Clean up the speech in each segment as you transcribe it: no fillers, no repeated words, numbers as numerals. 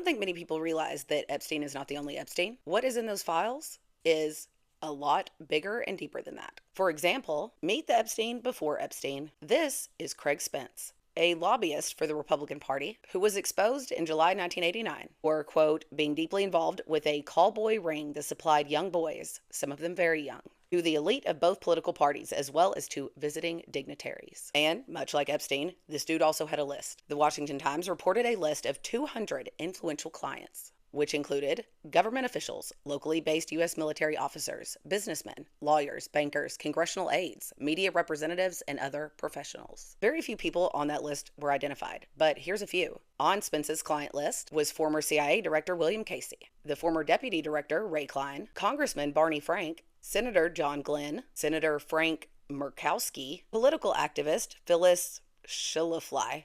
think many people realize that Epstein is not the only Epstein. What is in those files is a lot bigger and deeper than that. For example, meet the Epstein before Epstein. This is Craig Spence, a lobbyist for the Republican Party who was exposed in July 1989 for, quote, being deeply involved with a callboy ring that supplied young boys, some of them very young, to the elite of both political parties as well as to visiting dignitaries. And, much like Epstein, this dude also had a list. The Washington Times reported a list of 200 influential clients, which included government officials, locally based U.S. military officers, businessmen, lawyers, bankers, congressional aides, media representatives, and other professionals. Very few people on that list were identified, but here's a few. On Spence's client list was former CIA Director William Casey, the former Deputy Director Ray Klein, Congressman Barney Frank, Senator John Glenn, Senator Frank Murkowski, political activist Phyllis Schlafly,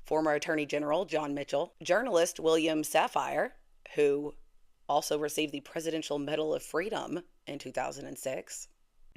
former Attorney General John Mitchell, journalist William Safire, who also received the Presidential Medal of Freedom in 2006,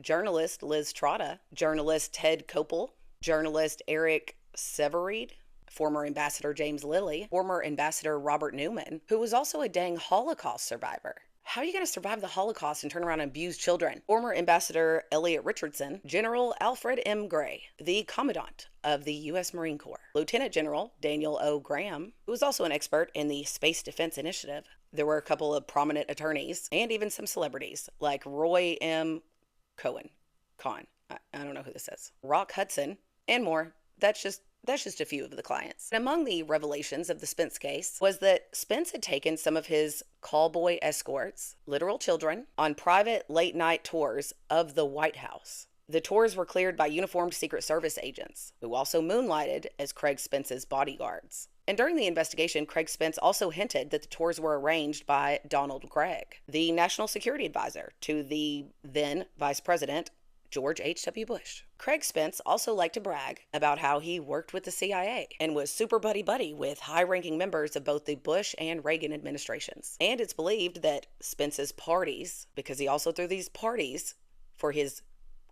journalist Liz Trotta, journalist Ted Koppel, journalist Eric Sevareid, former Ambassador James Lilly, former Ambassador Robert Newman, who was also a dang Holocaust survivor. How are you going to survive the Holocaust and turn around and abuse children? Former Ambassador Elliot Richardson, General Alfred M. Gray, the Commandant of the U.S. Marine Corps, Lieutenant General Daniel O. Graham, who was also an expert in the Space Defense Initiative. There were a couple of prominent attorneys and even some celebrities like Roy M. Cohen. I don't know who this is. Rock Hudson, and more. That's just a few of the clients. And among the revelations of the Spence case was that Spence had taken some of his callboy escorts, literal children, on private late-night tours of the White House. The tours were cleared by uniformed Secret Service agents, who also moonlighted as Craig Spence's bodyguards. And during the investigation, Craig Spence also hinted that the tours were arranged by Donald Gregg, the National Security Advisor to the then Vice President George H.W. Bush. Craig Spence also liked to brag about how he worked with the CIA and was super buddy-buddy with high-ranking members of both the Bush and Reagan administrations. And it's believed that Spence's parties, because he also threw these parties for his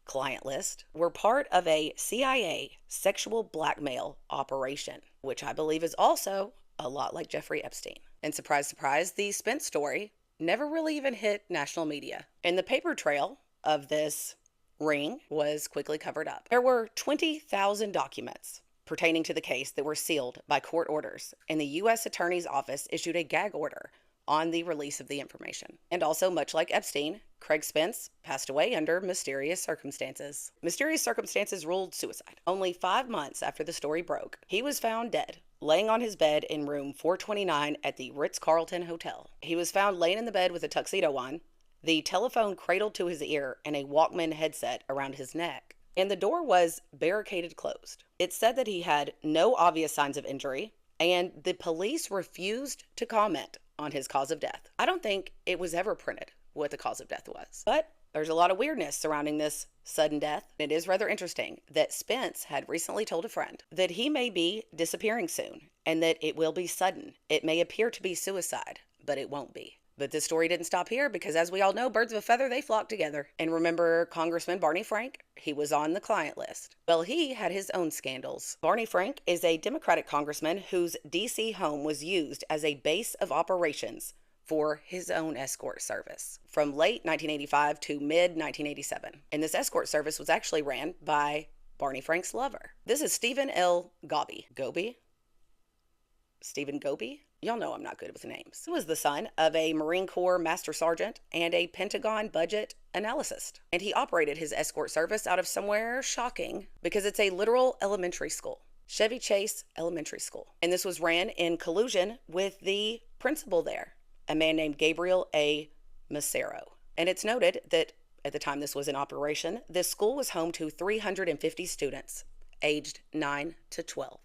client list, were part of a CIA sexual blackmail operation, which I believe is also a lot like Jeffrey Epstein. And surprise, surprise, the Spence story never really even hit national media. And the paper trail of this ring was quickly covered up. There were 20,000 documents pertaining to the case that were sealed by court orders, and the U.S. Attorney's Office issued a gag order on the release of the information. And also, much like Epstein, Craig Spence passed away under mysterious circumstances. Mysterious circumstances ruled suicide. Only 5 months after the story broke, he was found dead, laying on his bed in room 429 at the Ritz-Carlton Hotel. He was found laying in the bed with a tuxedo on, the telephone cradled to his ear, and a Walkman headset around his neck. And the door was barricaded closed. It said that he had no obvious signs of injury, and the police refused to comment on his cause of death. I don't think it was ever printed what the cause of death was. But there's a lot of weirdness surrounding this sudden death. It is rather interesting that Spence had recently told a friend that he may be disappearing soon, and that it will be sudden. It may appear to be suicide, but it won't be. But this story didn't stop here because, as we all know, birds of a feather, they flock together. And remember Congressman Barney Frank? He was on the client list. Well, he had his own scandals. Barney Frank is a Democratic congressman whose D.C. home was used as a base of operations for his own escort service from late 1985 to mid-1987. And this escort service was actually ran by Barney Frank's lover. This is Stephen L. Goby? Stephen Goby? Y'all know I'm not good with names. He was the son of a Marine Corps Master Sergeant and a Pentagon budget analyst. And he operated his escort service out of somewhere shocking because it's a literal elementary school. Chevy Chase Elementary School. And this was ran in collusion with the principal there, a man named Gabriel A. Massaro. And it's noted that at the time this was in operation, this school was home to 350 students aged 9 to 12.